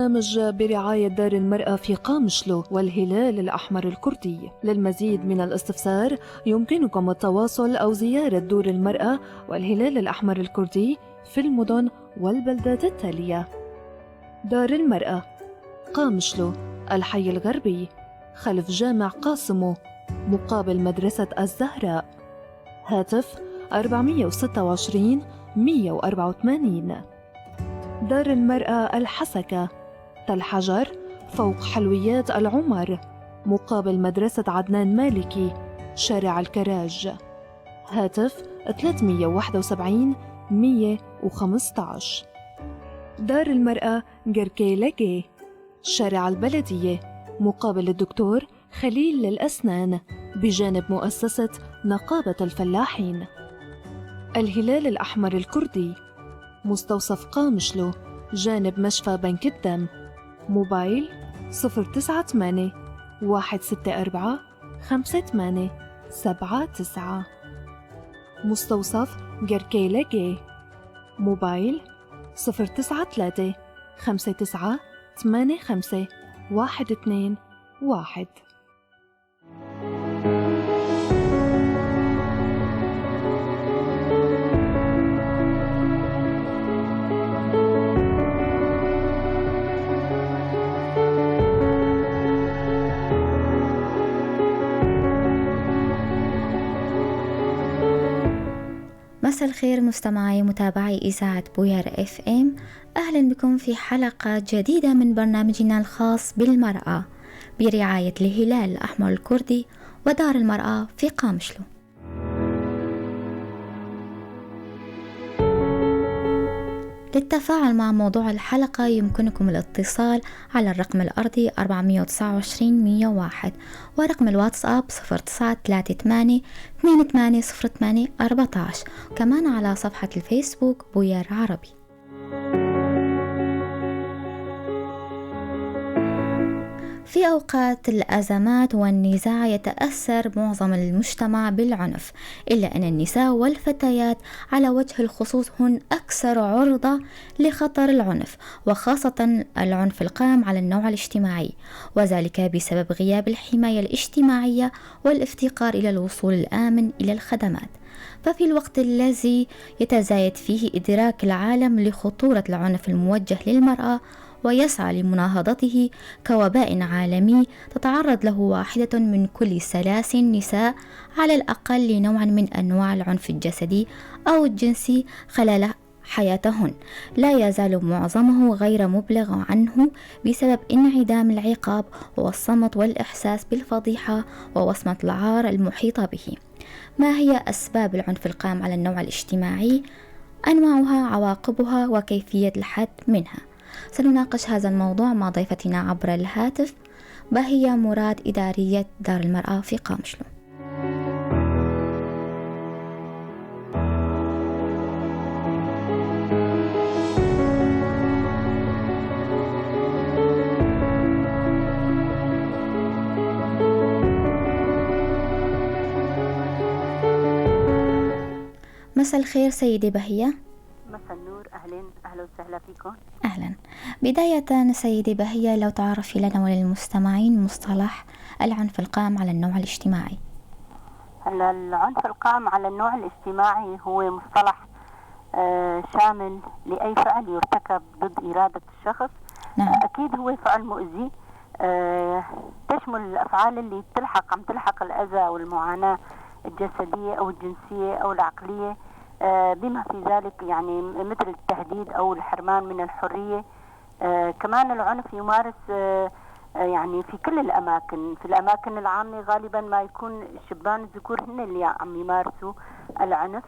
برنامج برعاية دار المرأة في قامشلو والهلال الأحمر الكردي. للمزيد من الاستفسار يمكنكم التواصل أو زيارة دور المرأة والهلال الأحمر الكردي في المدن والبلدات التالية: دار المرأة قامشلو، الحي الغربي، خلف جامع قاسمو، مقابل مدرسة الزهراء. هاتف 426 184. دار المرأة الحسكة، تل حجر، فوق حلويات العمر، مقابل مدرسة عدنان مالكي، شارع الكراج. هاتف 371 115. دار المرأة جركي لقي، شارع البلدية، مقابل الدكتور خليل للأسنان، بجانب مؤسسة نقابة الفلاحين. الهلال الأحمر الكردي، مستوصف قامشلو، جانب مشفى بنك الدم. موبايل 098 164 5879. مستوصف جركي لقي. موبايل 093 59 85 121. مساء الخير مستمعي متابعي إذاعة بوير اف ام. أهلا بكم في حلقة جديدة من برنامجنا الخاص بالمرأة برعاية الهلال الأحمر الكردي ودار المرأة في قامشلو. للتفاعل مع موضوع الحلقة يمكنكم الاتصال على الرقم الأرضي 429 101 ورقم الواتساب 0938 2808 14، وكمان على صفحة الفيسبوك بوير عربي. في أوقات الأزمات والنزاع يتأثر معظم المجتمع بالعنف، إلا أن النساء والفتيات على وجه الخصوص هن أكثر عرضة لخطر العنف، وخاصة العنف القائم على النوع الاجتماعي، وذلك بسبب غياب الحماية الاجتماعية والافتقار إلى الوصول الآمن إلى الخدمات. ففي الوقت الذي يتزايد فيه إدراك العالم لخطورة العنف الموجه للمرأة ويسعى لمناهضته كوباء عالمي تتعرض له واحدة من كل 3 نساء على الأقل لنوع من أنواع العنف الجسدي أو الجنسي خلال حياتهن، لا يزال معظمه غير مبلغ عنه بسبب انعدام العقاب والصمت والإحساس بالفضيحة ووصمة العار المحيطة به. ما هي أسباب العنف القائم على النوع الاجتماعي؟ أنواعها، عواقبها، وكيفية الحد منها. سنناقش هذا الموضوع مع ضيفتنا عبر الهاتف باهية مراد، إدارية دار المرأة في قامشلو. مساء الخير سيدي بهية. مساء النور، أهلا وسهلا فيكم. أهلا. بداية سيدي بهية، لو تعرفي لنا وللمستمعين مصطلح العنف القائم على النوع الاجتماعي. هلا، العنف القائم على النوع الاجتماعي هو مصطلح شامل لأي فعل يرتكب ضد إرادة الشخص. نعم. أكيد هو فعل مؤذي، تشمل الأفعال اللي عم تلحق الأذى والمعاناة الجسدية أو الجنسية أو العقلية، بما في ذلك يعني مثل التهديد أو الحرمان من الحرية. كمان العنف يمارس يعني في كل الأماكن، في الأماكن العامة غالبا ما يكون الشبان الذكور هن اللي عم يمارسوا العنف.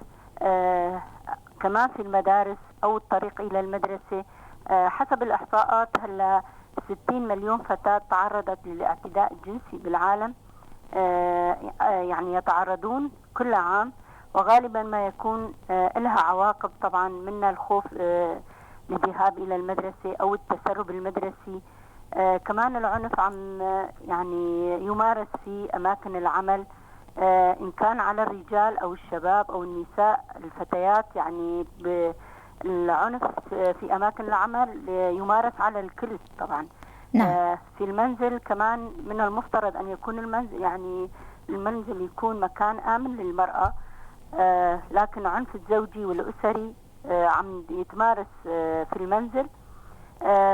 كمان في المدارس أو الطريق إلى المدرسة. حسب الإحصاءات هلا 60 مليون فتاة تعرضت للاعتداء الجنسي بالعالم، يعني يتعرضون كل عام، وغالبا ما يكون لها عواقب طبعا منها الخوف للذهاب إلى المدرسة أو التسرب المدرسي. كمان العنف عم يعني يمارس في أماكن العمل، إن كان على الرجال أو الشباب أو النساء الفتيات، يعني العنف في أماكن العمل يمارس على الكل طبعا. نعم. في المنزل كمان من المفترض أن يكون المنزل يكون مكان آمن للمرأة، لكن العنف الزوجي والأسري عم يتمارس في المنزل.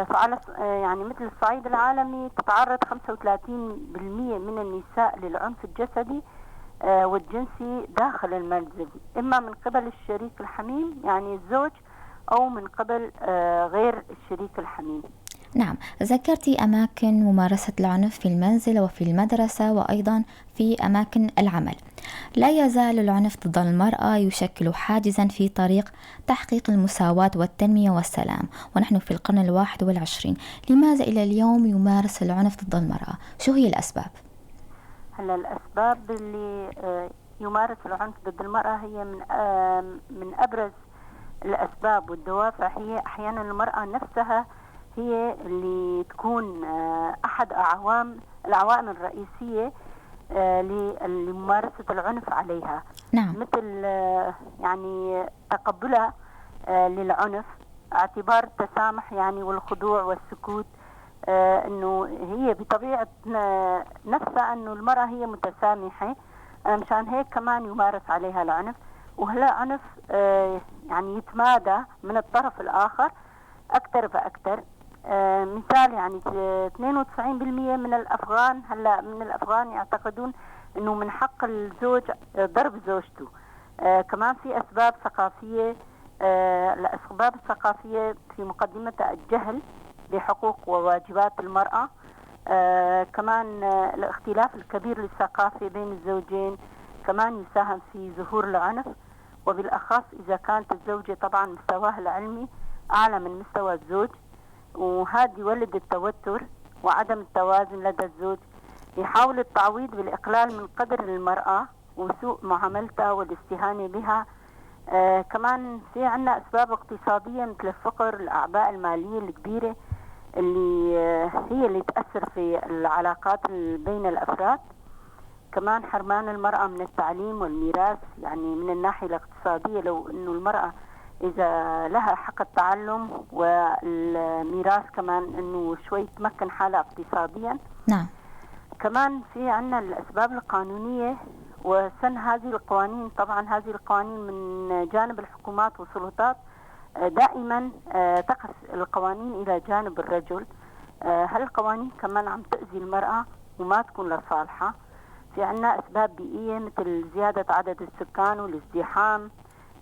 فعلى يعني مثل الصعيد العالمي تتعرض 35% من النساء للعنف الجسدي والجنسي داخل المنزل، إما من قبل الشريك الحميم يعني الزوج، أو من قبل غير الشريك الحميم. نعم، ذكرتي أماكن ممارسة العنف في المنزل وفي المدرسة وأيضا في أماكن العمل. لا يزال العنف ضد المرأة يشكل حاجزا في طريق تحقيق المساواة والتنمية والسلام، ونحن في القرن 21. لماذا إلى اليوم يمارس العنف ضد المرأة؟ شو هي الأسباب؟ هلا الأسباب اللي يمارس العنف ضد المرأة هي من أبرز الأسباب والدوافع هي أحيانا المرأة نفسها هي اللي تكون أحد العوامل الرئيسية لممارسة العنف عليها. نعم. مثل يعني تقبلها للعنف، اعتبار التسامح يعني والخضوع والسكوت، انه هي بطبيعة نفسها انه المرأة هي متسامحة، مشان هيك كمان يمارس عليها العنف. وهلا عنف يعني يتمادى من الطرف الآخر أكثر فأكثر. مثال يعني 92% من الأفغان يعتقدون أنه من حق الزوج ضرب زوجته. كمان في أسباب ثقافية، الأسباب الثقافية في مقدمتها الجهل بحقوق وواجبات المرأة. كمان الاختلاف الكبير للثقافة بين الزوجين كمان يساهم في ظهور العنف، وبالأخص إذا كانت الزوجة طبعا مستواها العلمي أعلى من مستوى الزوج، وهذا يولد التوتر وعدم التوازن لدى الزوج. يحاول التعويض بالإقلال من قدر المرأة وسوء معاملتها والاستهانة بها. كمان في عنا أسباب اقتصادية مثل الفقر، الأعباء المالية الكبيرة اللي هي اللي تأثر في العلاقات بين الأفراد. كمان حرمان المرأة من التعليم والميراث، يعني من الناحية الاقتصادية لو أنه المرأة إذا لها حق التعلم والميراث كمان أنه شوي تمكن حالها اقتصاديا. نعم. كمان في عنا الأسباب القانونية وسن هذه القوانين. طبعا هذه القوانين من جانب الحكومات والسلطات دائما تقف القوانين إلى جانب الرجل. هالقوانين كمان عم تأذي المرأة وما تكون لصالحها. في عنا أسباب بيئية مثل زيادة عدد السكان والازدحام،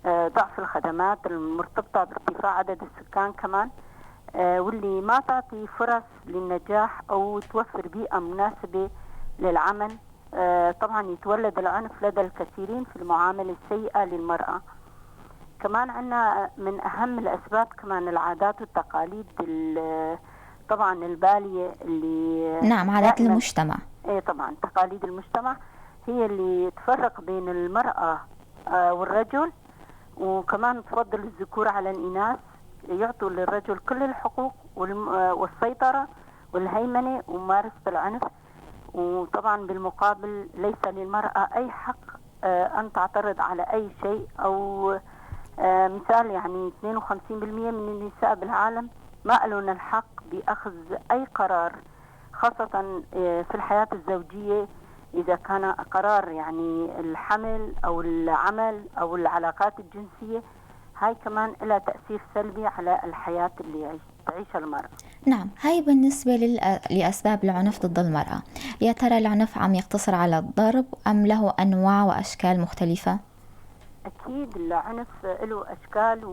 ضعف الخدمات المرتبطة بارتفاع عدد السكان كمان، واللي ما تعطي فرص للنجاح أو توفر بيئة مناسبة للعمل. طبعا يتولد العنف لدى الكثيرين في المعاملة السيئة للمرأة. كمان عنا من أهم الأسباب كمان العادات والتقاليد طبعا البالية اللي نعم، عادات المجتمع. طبعا تقاليد المجتمع هي اللي تفرق بين المرأة والرجل، وكمان تفضل الذكور على الإناث، يعطوا للرجل كل الحقوق والسيطرة والهيمنة وممارسة العنف. وطبعا بالمقابل ليس للمرأة أي حق أن تعترض على أي شيء. أو مثال يعني 52% من النساء بالعالم ما لهن الحق بأخذ أي قرار، خاصة في الحياة الزوجية، إذا كان قرار يعني الحمل أو العمل أو العلاقات الجنسية. هاي كمان لها تأثير سلبي على الحياة اللي تعيشها المرأة. نعم، هاي بالنسبة لأسباب العنف ضد المرأة. يا ترى العنف عم يقتصر على الضرب أم له أنواع وأشكال مختلفة؟ أكيد العنف له أشكال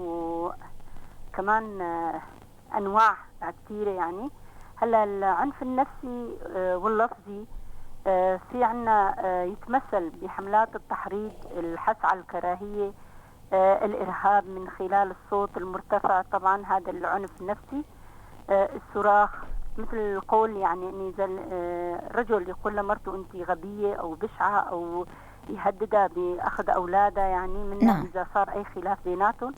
وكمان أنواع كثيرة. يعني هلا العنف النفسي واللفظي في عنا يتمثل بحملات التحريض، الحث على الكراهية، الإرهاب من خلال الصوت المرتفع. طبعا هذا العنف النفسي. الصراخ مثل القول، يعني إن إذا الرجل يقول لمرته أنت غبية أو بشعة، أو يهددها بأخذ أولادها يعني من نعم. إذا صار أي خلاف بيناتهم،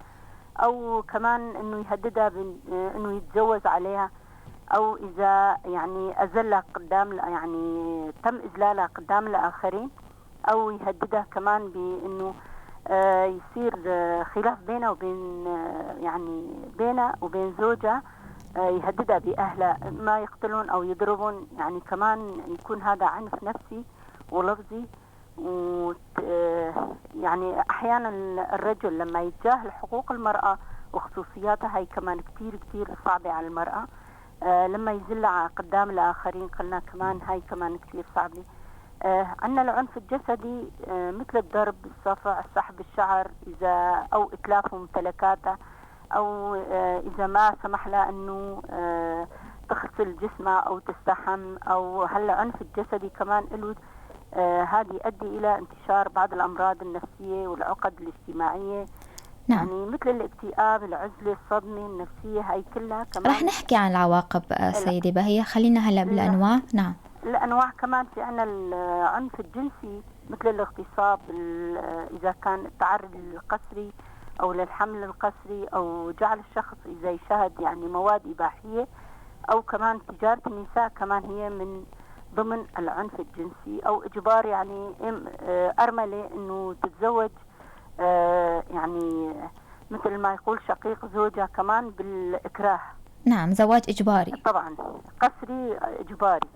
أو كمان إنه يهددها إنه يتجوز عليها، أو إذا يعني أذلها قدام يعني تم إذلالها قدام الآخرين، أو يهددها كمان بإنه يصير خلاف بينه وبين يعني بينه وبين زوجها، يهددها بأهلها ما يقتلون أو يضربون، يعني كمان يكون هذا عنف نفسي ولفظي. يعني أحيانا الرجل لما يتجاهل حقوق المرأة وخصوصياتها، هي كمان كتير كتير صعبة على المرأة. لما يذلها قدام الآخرين قلنا كمان هاي كمان كتير صعبة. عندنا العنف الجسدي مثل الضرب، الصفع، سحب الشعر، إذا أو إتلاف ممتلكاته، أو إذا ما سمح لها أنه تغسل جسمها أو تستحم. أو هالعنف الجسدي كمان له هذا يؤدي إلى انتشار بعض الأمراض النفسية والعقد الاجتماعية. نعم. يعني مثل الاكتئاب، العزلة، الصدمة النفسية، هاي كلها كمان. رح نحكي عن العواقب سيدة بهية، خلينا هلأ بالأنواع. نعم. الأنواع كمان في عنا العنف الجنسي مثل الاغتصاب، إذا كان التعرض للقسري أو للحمل القسري، أو جعل الشخص إذا يشاهد يعني مواد إباحية، أو كمان تجارة النساء كمان هي من ضمن العنف الجنسي، أو إجبار يعني أرملة أنه تتزوج يعني مثل ما يقول شقيق زوجها كمان بالإكراه. نعم، زواج إجباري. طبعا قسري إجباري.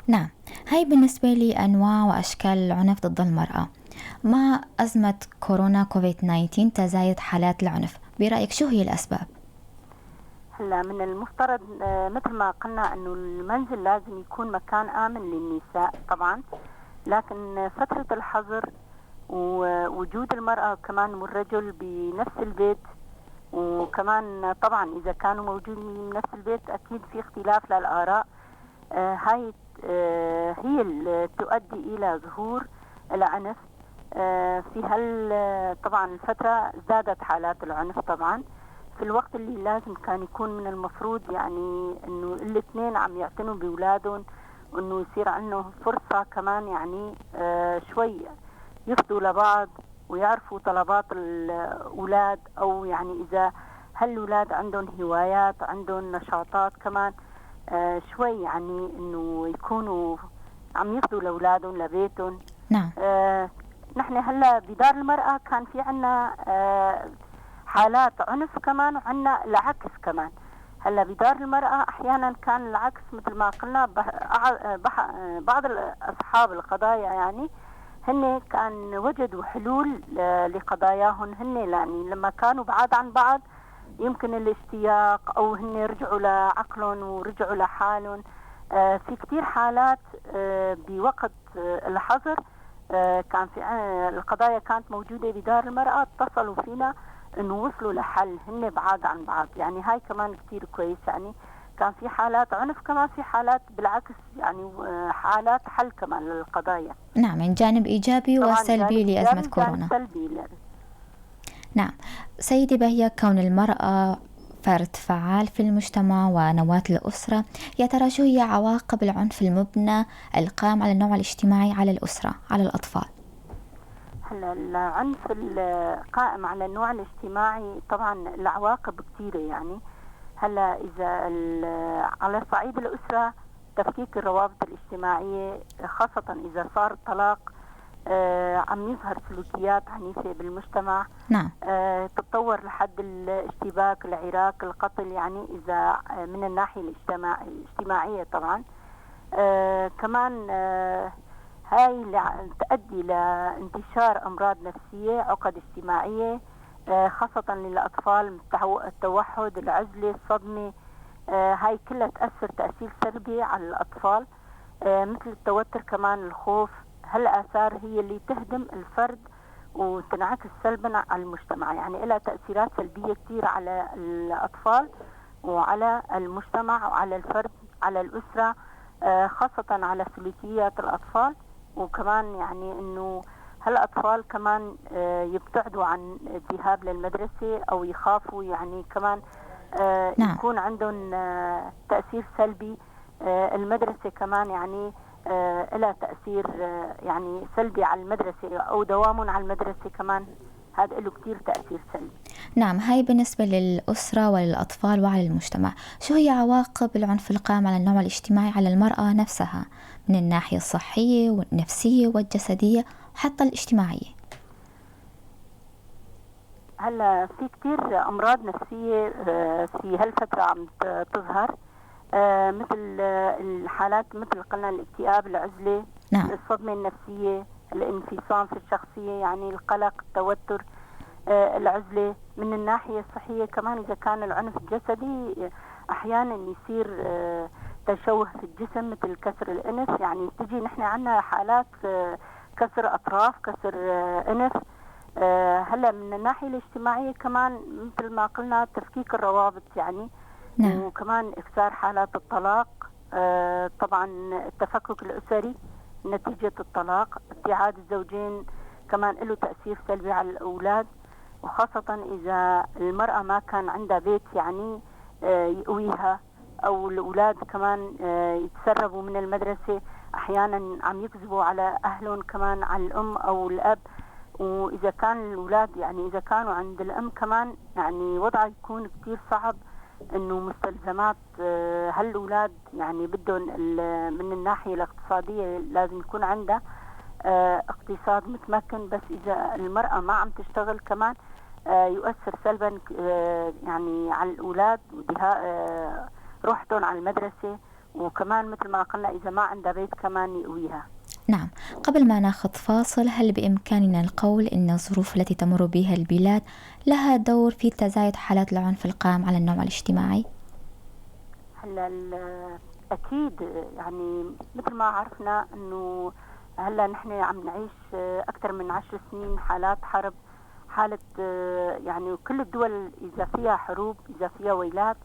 نعم، هاي بالنسبة لي أنواع وأشكال العنف ضد المرأة. مع أزمة كورونا كوفيد-19 تزايد حالات العنف، برأيك شو هي الأسباب؟ هلا من المفترض مثل ما قلنا أنه المنزل لازم يكون مكان آمن للنساء طبعا، لكن فترة الحظر ووجود المرأة كمان والرجل بنفس البيت، وكمان طبعا إذا كانوا موجودين بنفس البيت أكيد في اختلاف للآراء، هاي هي اللي تؤدي إلى ظهور العنف. في طبعا الفترة زادت حالات العنف طبعا في الوقت اللي لازم كان يكون من المفروض يعني انه الاثنين عم يعتنوا باولادهم، وانه يصير عندهم فرصة كمان يعني شوي يفضوا لبعض ويعرفوا طلبات الاولاد، او يعني اذا هالولاد عندهم هوايات، عندهم نشاطات كمان شوي يعني انه يكونوا عم يفضوا لاولادهم لبيتهم. نعم. نحن هلا بدار المرأة كان في عنا حالات عنف كمان، وعنا العكس كمان. هلا بدار المرأة احيانا كان العكس مثل ما قلنا، بعض اصحاب القضايا يعني هن كان وجدوا حلول لقضاياهم هن، يعني لما كانوا بعاد عن بعض يمكن الاشتياق، او هن رجعوا لعقلهم ورجعوا لحالهم. في كتير حالات بوقت الحظر كان في القضايا كانت موجودة بدار المرأة، اتصلوا فينا انه وصلوا لحل هن بعاد عن بعض. يعني هاي كمان كتير كويس، يعني كان في حالات عنف كمان، في حالات بالعكس يعني حالات حل كمان للقضايا. نعم، من جانب إيجابي وسلبي لأزمة كورونا. سلبي. نعم سيدي بهية، كون المرأة فرد فعال في المجتمع ونواة الأسرة، يا ترى شو هي عواقب العنف المبنى القائم على النوع الاجتماعي على الأسرة، على الأطفال؟ هلا العنف القائم على النوع الاجتماعي طبعا العواقب كثيرة يعني. هلا إذا على صعيد الأسرة تفكيك الروابط الاجتماعية، خاصة إذا صار الطلاق، عم يظهر سلوكيات عنيفة بالمجتمع. نعم. تتطور لحد الاشتباك، العراك، القتل، يعني إذا من الناحية الاجتماعية طبعا. كمان هاي تؤدي لانتشار أمراض نفسية، عقد اجتماعية، خاصة للأطفال، التوحد، العزلة، الصدمة. هاي كلها تأثر تأثير سلبي على الأطفال، مثل التوتر كمان، الخوف. هالآثار هي اللي تهدم الفرد وتنعكس سلبا على المجتمع، يعني لها تأثيرات سلبية كتير على الأطفال وعلى المجتمع وعلى الفرد، على الأسرة، خاصة على سلوكيات الأطفال. وكمان يعني إنه هالأطفال كمان يبتعدوا عن الذهاب للمدرسة أو يخافوا، يعني كمان نعم. يكون عندهم تأثير سلبي. المدرسة كمان يعني لها تأثير يعني سلبي على المدرسة، أو دوام على المدرسة كمان، هذا له كتير تأثير سلبي. نعم، هاي بالنسبة للأسرة وللأطفال وعلى المجتمع. شو هي عواقب العنف القائم على النوع الاجتماعي على المرأة نفسها من الناحية الصحية والنفسية والجسدية وحتى الاجتماعية؟ هلا في كتير أمراض نفسية في هالفترة عم تظهر، مثل الحالات مثل قلنا الاكتئاب، العزلة، نعم. الصدمة النفسية، الانفصام في الشخصية، يعني القلق، التوتر، العزلة. من الناحية الصحية كمان إذا كان العنف الجسدي أحيانا يصير تشوه في الجسم مثل كسر الأنف، يعني تجي نحن عنا حالات كسر أطراف، كسر أنف. هلا من الناحية الاجتماعية كمان مثل ما قلنا تفكيك الروابط يعني، نعم. وكمان إكثار حالات الطلاق، طبعا التفكك الأسري نتيجة الطلاق، ابتعاد الزوجين كمان له تأثير سلبي على الأولاد، وخاصة إذا المرأة ما كان عندها بيت يعني يقويها، أو الأولاد كمان يتسربوا من المدرسة، أحيانا عم يكذبوا على أهلهم كمان، على الأم أو الأب. وإذا كان الأولاد يعني إذا كانوا عند الأم كمان يعني وضعه يكون كتير صعب، إنه مستلزمات هالأولاد يعني بدهم من الناحية الاقتصادية لازم يكون عندها اقتصاد متمكن، بس إذا المرأة ما عم تشتغل كمان يؤثر سلبا يعني على الأولاد روحتهم على المدرسة، وكمان مثل ما قلنا إذا ما عندها بيت كمان يقويها. نعم. قبل ما ناخذ فاصل، هل بإمكاننا القول أن الظروف التي تمر بها البلاد لها دور في تزايد حالات العنف القائم على النوع الاجتماعي؟ هلا أكيد، يعني مثل ما عرفنا إنه هلا نحن عم نعيش أكثر من 10 سنين حالات حرب، حالة يعني كل الدول إذا فيها حروب، إذا فيها ويلات،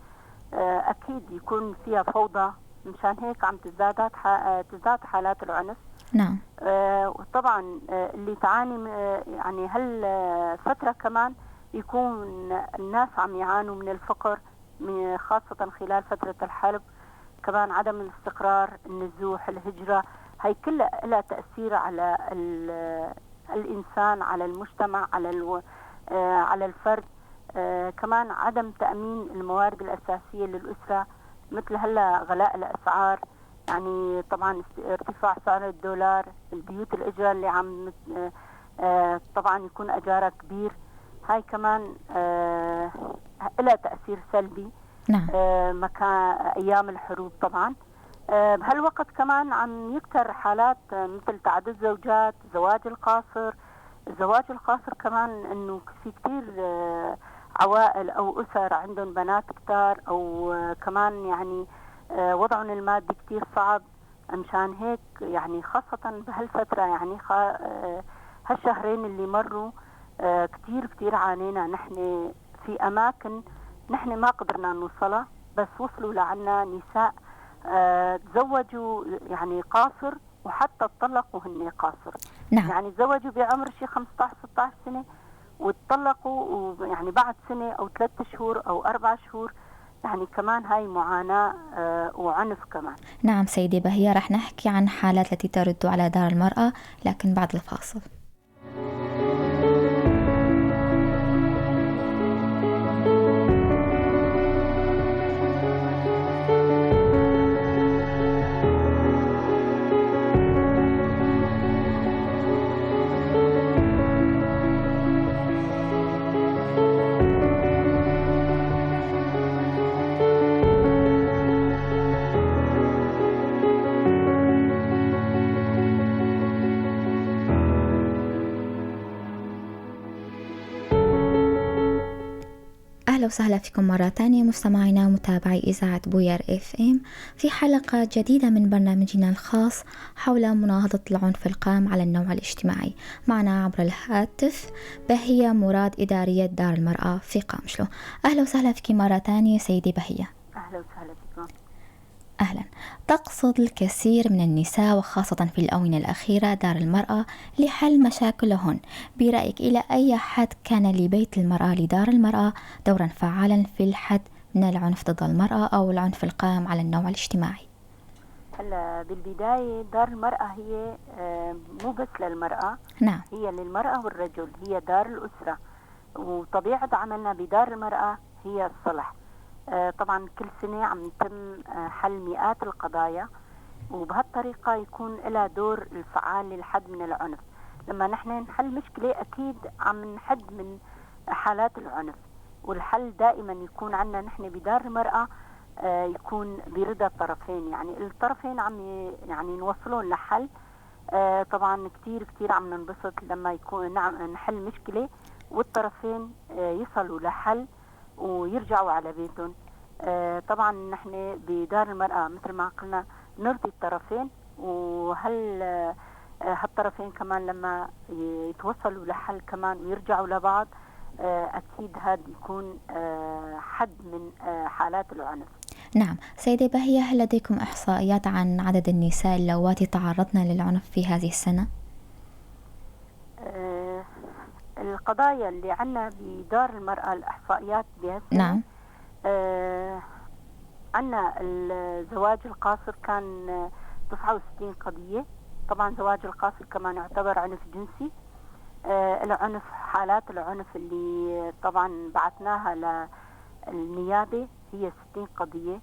أكيد يكون فيها فوضى. مشان هيك عم تزداد حالات العنف. نعم. وطبعا اللي تعاني يعني هالفترة كمان يكون الناس عم يعانوا من الفقر، خاصة خلال فترة الحرب، كمان عدم الاستقرار، النزوح، الهجرة. هي كلها لها تأثير على الإنسان، على المجتمع، على الفرد. كمان عدم تأمين الموارد الأساسية للأسرة، مثل هلا غلاء الأسعار، يعني طبعا ارتفاع سعر الدولار، البيوت الإجارة اللي عم طبعا يكون أجارها كبير، هاي كمان لها تأثير سلبي. نعم. مكان أيام الحروب طبعا. بهالوقت كمان عم يكتر حالات مثل تعدد الزوجات، الزواج القاصر كمان، انه في كتير عوائل او اسر عندهم بنات كتار، او كمان يعني وضعهم المادي كتير صعب. مشان هيك يعني خاصة بهالفترة يعني هالشهرين اللي مروا كتير عانينا نحن في اماكن نحن ما قدرنا نوصلها، بس وصلوا لعنا نساء تزوجوا يعني قاصر، وحتى اتطلقوا هن قاصر. نعم. يعني تزوجوا بعمر شي 15-16 سنة واتطلقوا يعني بعد سنة أو 3 شهور أو 4 شهور. يعني كمان هاي معاناة وعنف كمان. نعم سيدي بهية، رح نحكي عن حالات التي ترد على دار المرأة لكن بعد الفاصل. أهلا وسهلا فيكم مرة تانية مستمعينا متابعي إذاعة بوير FM في حلقة جديدة من برنامجنا الخاص حول مناهضة العنف القائم على النوع الاجتماعي. معنا عبر الهاتف بهية مراد، إدارية دار المرأة في قامشلو. أهلا وسهلا فيك مرة تانية سيدي بهية. أهلا وسهلا فيكم. أهلا. تقصد الكثير من النساء وخاصة في الآونة الأخيرة دار المرأة لحل مشاكلهن. برأيك إلى أي حد كان لبيت المرأة لدار المرأة دورا فعالا في الحد من العنف ضد المرأة أو العنف القائم على النوع الاجتماعي؟ هلا بالبداية دار المرأة هي مو بس للمرأة. نعم. هي للمرأة والرجل، هي دار الأسرة، وطبيعة عملنا بدار المرأة هي الصلح. طبعا كل سنة عم يتم حل مئات القضايا، وبهالطريقة يكون لها دور الفعال للحد من العنف. لما نحن نحل مشكلة أكيد عم نحد من حالات العنف. والحل دائما يكون عندنا نحن بدار المرأة يكون برضا الطرفين، يعني الطرفين عم يعني نوصلون لحل. طبعا كتير كتير عم ننبسط لما يكون نحل مشكلة والطرفين يصلوا لحل ويرجعوا على بيتهم. طبعا نحن بدار المرأة مثل ما قلنا نرضي الطرفين، هالطرفين كمان لما يتوصلوا لحل كمان ويرجعوا لبعض أكيد هذا يكون حد من حالات العنف. نعم سيدة باهية، هل لديكم إحصائيات عن عدد النساء اللواتي تعرضن للعنف في هذه السنة؟ القضايا اللي عنا بدار المرأة الإحصائيات بهالسنة، نعم. عنا الزواج القاصر كان 69 قضية. طبعا زواج القاصر كمان يعتبر عنف جنسي. العنف، حالات العنف اللي طبعا بعثناها للنيابة هي 60 قضية.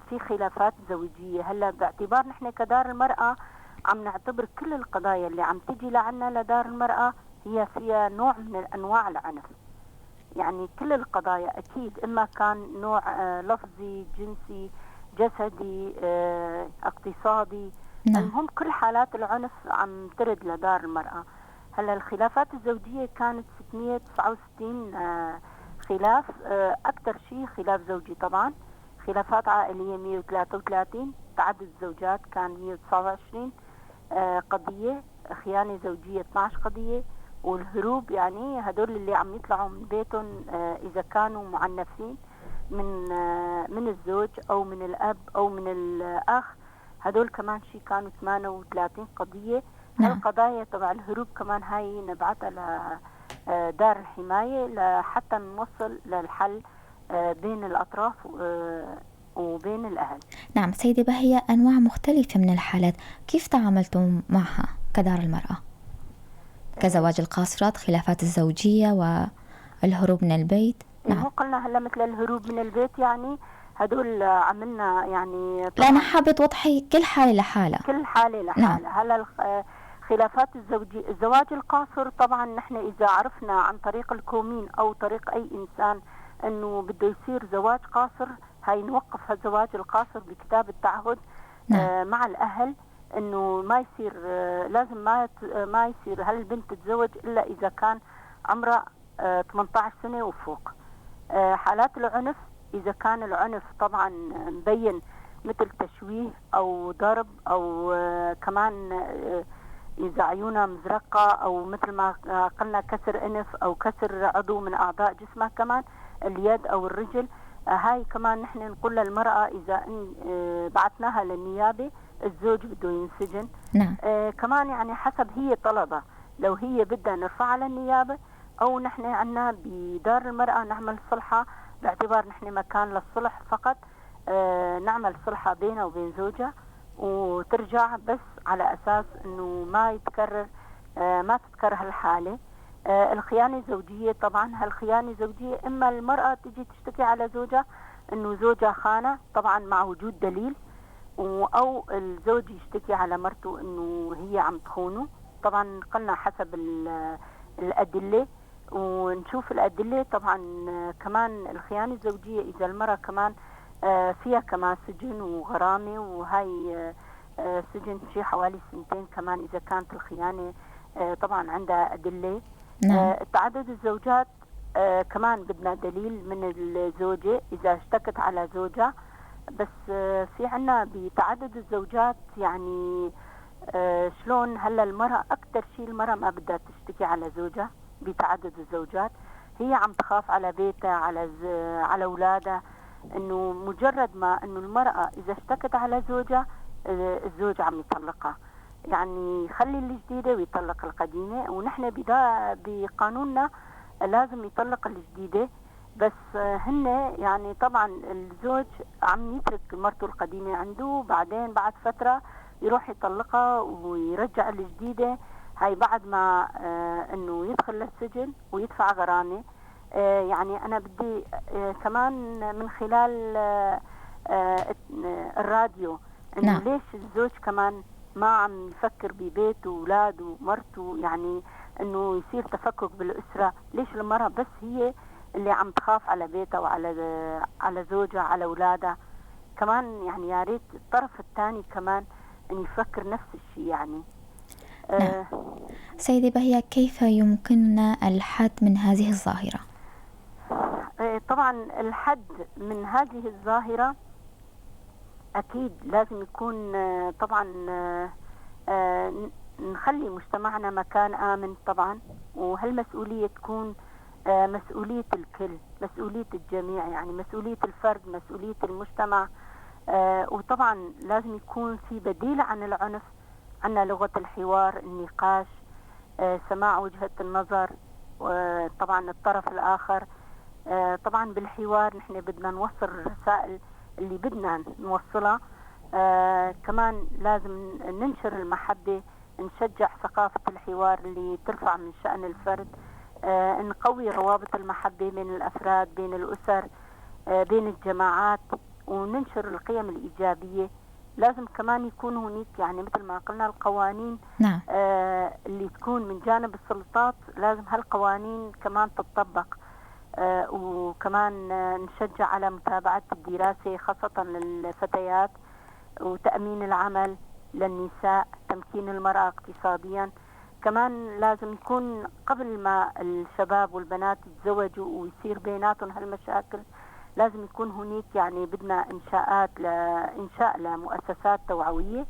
في خلافات زوجية. هلا باعتبار نحن كدار المرأة عم نعتبر كل القضايا اللي عم تجي لعنا لدار المرأة هي فيها نوع من أنواع العنف. يعني كل القضايا أكيد إما كان نوع لفظي، جنسي، جسدي، اقتصادي. نعم. المهم كل حالات العنف عم ترد لدار المرأة. هلا الخلافات الزوجية كانت 669 خلاف. أكثر شيء خلاف زوجي طبعا. خلافات عائلية 133. تعدد الزوجات كان 129 قضية. خيانة زوجية 12 قضية. والهروب يعني هدول اللي عم يطلعوا من بيتهم إذا كانوا معنفين من الزوج أو من الأب أو من الأخ، هدول كمان شيء كانوا 38 قضية. القضايا تبع الهروب كمان هاي نبعتها لدار الحماية لحتى نوصل للحل بين الأطراف وبين الأهل. نعم سيدة باهية، أنواع مختلفة من الحالات، كيف تعاملتم معها كدار المرأة؟ كزواج القاصرات، خلافات الزوجية، والهروب من البيت. نعم. قلنا هلا مثل الهروب من البيت يعني هدول عملنا يعني لا أنا حابة توضحي كل حالة لحالها. كل حالة لحالها. نعم. هلا خلافات الزواج القاصر طبعا نحن إذا عرفنا عن طريق الكومين أو طريق أي إنسان أنه بده يصير زواج قاصر، هاي نوقف هالزواج القاصر بكتاب التعهد. نعم. مع الأهل انه ما يصير، لازم ما يصير هالبنت تتزوج الا اذا كان عمرها 18 سنة وفوق. حالات العنف اذا كان العنف طبعا مبين مثل تشويه او ضرب او كمان اذا عيونها مزرقة او مثل ما قلنا كسر انف او كسر عضو من اعضاء جسمها، كمان اليد او الرجل. هاي كمان نحن نقول للمرأة اذا بعثناها للنيابة الزوج بده ينسجن. نعم. كمان يعني حسب هي طلبة، لو هي بدها نرفعها للنيابة أو نحن عنا بدار المرأة نعمل صلحة باعتبار نحن مكان للصلح فقط. نعمل صلحة بينها وبين زوجها وترجع، بس على أساس أنه ما تتكرر هالحالة. الخيانة الزوجية طبعا هالخيانة الزوجية إما المرأة تجي تشتكي على زوجها أنه زوجها خانة طبعا مع وجود دليل، أو الزوج يشتكي على مرته إنه هي عم تخونه. طبعا قلنا حسب الأدلة ونشوف الأدلة. طبعا كمان الخيانة الزوجية إذا المرأة كمان فيها كمان سجن وغرامة، وهاي سجن شيء حوالي 2 كمان إذا كانت الخيانة طبعا عندها أدلة. تعدد الزوجات كمان بدنا دليل من الزوجة إذا اشتكت على زوجها. بس في عنا بتعدد الزوجات يعني شلون هلا المرأة أكتر شيء المرأة ما بدها تشتكي على زوجها بتعدد الزوجات. هي عم تخاف على بيتها على أولادها، إنه مجرد ما إنه المرأة إذا اشتكت على زوجها الزوج عم يطلقها، يعني يخلي الجديدة ويطلق القديمة. ونحن بقانوننا لازم يطلق الجديدة، بس هن يعني طبعا الزوج عم يترك مرته القديمة عنده، بعدين بعد فترة يروح يطلقها ويرجع الجديدة. هاي بعد ما انه يدخل للسجن ويدفع غرامة. يعني انا بدي كمان من خلال الراديو انه ليش الزوج كمان ما عم يفكر ببيته واولاده ومرته، يعني انه يصير تفكك بالاسره. ليش المراه بس هي اللي عم تخاف على بيتها على زوجها على اولادها؟ كمان يعني يا ريت الطرف الثاني كمان ان يفكر نفس الشيء يعني. نعم. سيدة بهية، كيف يمكننا الحد من هذه الظاهرة؟ طبعا الحد من هذه الظاهرة أكيد لازم يكون طبعا نخلي مجتمعنا مكان آمن طبعا، وهالمسؤولية تكون مسؤولية الكل، مسؤولية الجميع، يعني مسؤولية الفرد، مسؤولية المجتمع. وطبعا لازم يكون في بديل عن العنف، عنا لغة الحوار، النقاش، سماع وجهة النظر، وطبعا الطرف الآخر. طبعا بالحوار نحن بدنا نوصل الرسائل اللي بدنا نوصلها. كمان لازم ننشر المحبة، نشجع ثقافة الحوار اللي ترفع من شأن الفرد. نقوي روابط المحبة بين الأفراد، بين الأسر، بين الجماعات، وننشر القيم الإيجابية. لازم كمان يكون هناك يعني مثل ما قلنا القوانين نعم. اللي تكون من جانب السلطات، لازم هالقوانين كمان تطبق. وكمان نشجع على متابعة الدراسة خاصة للفتيات، وتأمين العمل للنساء، تمكين المرأة اقتصاديا. كمان لازم يكون قبل ما الشباب والبنات يتزوجوا ويصير بيناتهم هالمشاكل، لازم يكون هناك يعني بدنا إنشاء لمؤسسات توعوية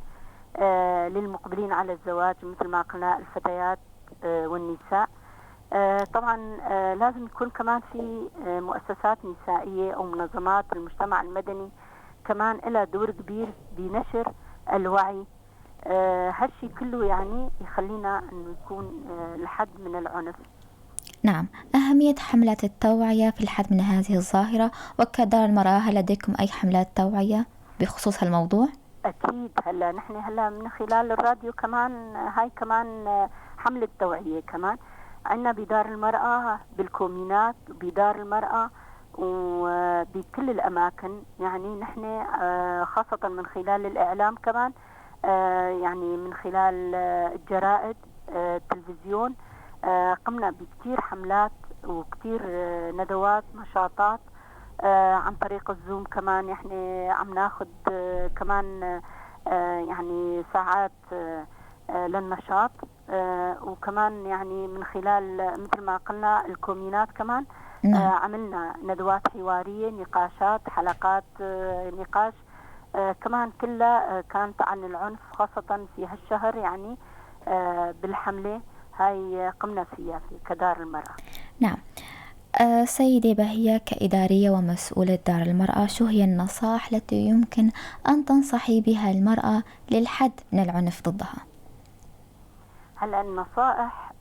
للمقبلين على الزواج مثل ما قلنا الفتيات والنساء. طبعا لازم يكون كمان في مؤسسات نسائية أو منظمات المجتمع المدني كمان لها دور كبير بنشر الوعي. هالشي كله يعني يخلينا أنه يكون الحد من العنف. نعم. أهمية حملات التوعية في الحد من هذه الظاهرة، وكدار المرأة هل لديكم أي حملات توعية بخصوص هالموضوع؟ أكيد. نحن من خلال الراديو كمان هاي كمان حملة توعية كمان عندنا بدار المرأة بالكومينات، بدار المرأة وبكل الأماكن. يعني نحن خاصة من خلال الإعلام كمان، يعني من خلال الجرائد، التلفزيون، قمنا بكتير حملات وكتير ندوات نشاطات عن طريق الزوم. كمان يعني عم ناخد كمان يعني ساعات للنشاط، وكمان يعني من خلال مثل ما قلنا الكومينات كمان. عملنا ندوات حوارية، نقاشات، حلقات نقاش كمان كلها كانت عن العنف، خاصة في هالشهر يعني بالحملة هاي قمنا فيها في كدار المرأة. نعم. سيدة بهية، كإدارية ومسؤولة دار المرأة، شو هي النصائح التي يمكن أن تنصحي بها المرأة للحد من العنف ضدها؟ هلا النصائح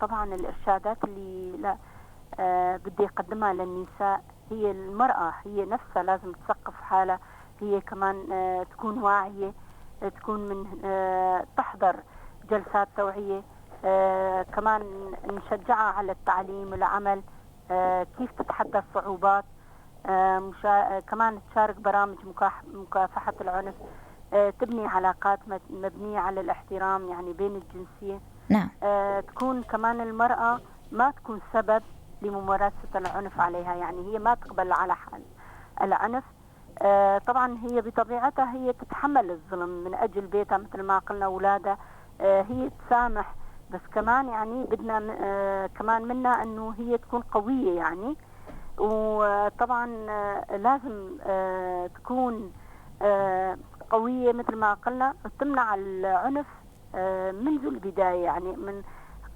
طبعا الإرشادات اللي لا بدي أقدمها للنساء، هي المرأة هي نفسها لازم تثقف حالها، هي كمان تكون واعية، تكون من تحضر جلسات توعية، كمان نشجعها على التعليم والعمل، كيف تتحدى الصعوبات، كمان تشارك برامج مكافحة العنف، تبني علاقات مبنية على الاحترام يعني بين الجنسين. نعم. تكون كمان المرأة ما تكون سبب لممارسة العنف عليها، يعني هي ما تقبل على حال العنف. طبعا هي بطبيعتها هي تتحمل الظلم من أجل بيتها مثل ما قلنا أولادها، هي تسامح، بس كمان يعني بدنا كمان منا أنه هي تكون قوية يعني. وطبعا لازم تكون قوية مثل ما قلنا، تمنع العنف منذ البداية، يعني من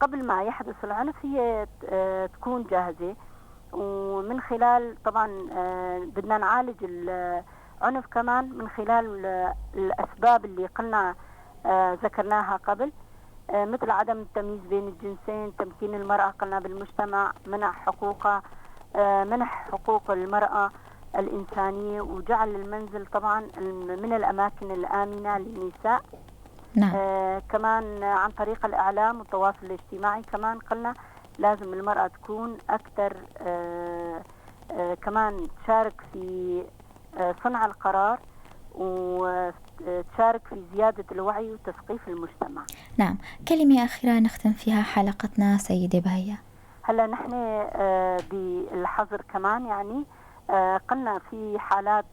قبل ما يحدث العنف هي تكون جاهزة. ومن خلال طبعا بدنا نعالج العنف كمان من خلال الأسباب اللي قلنا ذكرناها قبل، مثل عدم التمييز بين الجنسين، تمكين المرأة قلنا بالمجتمع، منح حقوقها، منح حقوق المرأة الإنسانية، وجعل المنزل طبعا من الأماكن الآمنة للنساء. نعم. كمان عن طريق الإعلام والتواصل الاجتماعي كمان قلنا لازم المرأة تكون أكثر كمان تشارك في صنع القرار، تشارك في زيادة الوعي وتثقيف المجتمع. نعم، كلمة أخيرة نختم فيها حلقتنا سيدة بهية. هلا نحن بالحظر كمان يعني قلنا في حالات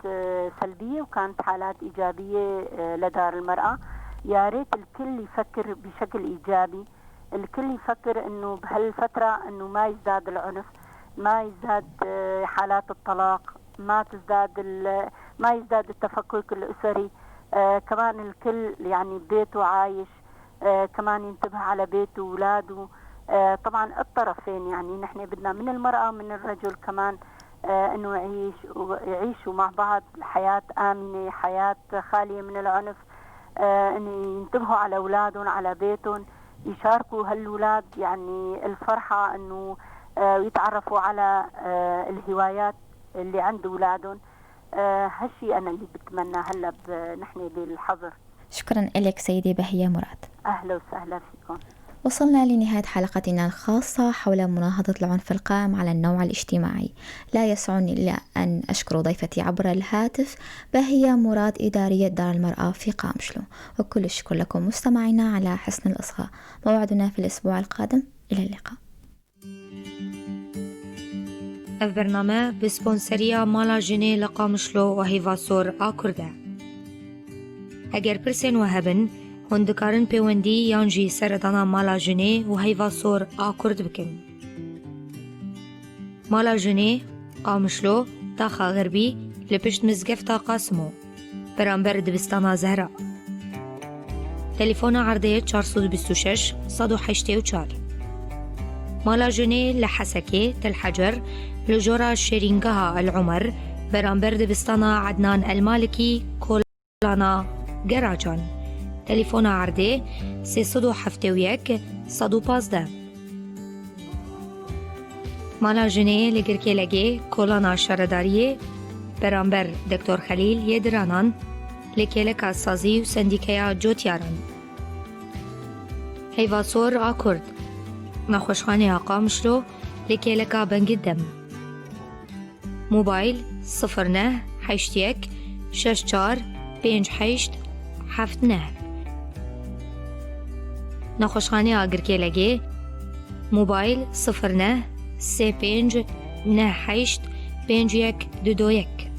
سلبية وكانت حالات إيجابية لدار المرأة. يا ريت الكل يفكر بشكل إيجابي، الكل يفكر إنه بهالفترة إنه ما يزداد العنف، ما يزداد حالات الطلاق، ما يزداد التفكك الأسري. كمان الكل يعني بيته عايش، كمان ينتبه على بيته وولاده. طبعا الطرفين يعني نحن بدنا من المرأة ومن الرجل كمان انه يعيشوا مع بعض حياة آمنة، حياة خالية من العنف. انه ينتبهوا على اولادهم، على بيتهم، يشاركوا هالولاد يعني الفرحة انه يتعرفوا على الهوايات اللي عند اولادهم. هالشي انا اللي بتمنى هلا نحن بالحظر. شكرا لك سيدة بهية مراد. اهلا وسهلا فيكم. وصلنا لنهاية حلقتنا الخاصة حول مناهضة العنف القائم على النوع الاجتماعي. لا يسعني إلا أن أشكر ضيفتي عبر الهاتف بهية مراد، إدارية دار المرأة في قامشلو، وكل الشكر لكم مستمعينا على حسن الإصغاء. موعدنا في الأسبوع القادم، إلى اللقاء. البرنامج بسپانسریا مالا جنی لقامشلو و هیواسور آکرده. اگر پرسین و هبن هندکارن پیوندی یانجی سردانا مالا جنی و هیواسور آکرد بکن. مالا جنی قامشلو تاخا غربی لپشت مزگفتا قاسمو برانبر دبستانا زهرا. تليفون عرضية 426 184. مالا جني لحسكي تل حجر لجورا شيرينغها العمر برانبر دبستانا عدنان المالكي كولانا جراجان. تليفون عرضي 371 115. مالا جني لگركي لگي كولانا شرداريه برانبر دكتور خليل يدرانان لكيلكا سازي و سنديكيا جوتياران. هيواسور آكورد نخوشخانه قامشلو لكيلكا بنقدم. موبايل 09 حيشتيك 64 58 79. نخوشخانه آگركي لگي موبايل 09 35 98 51 22.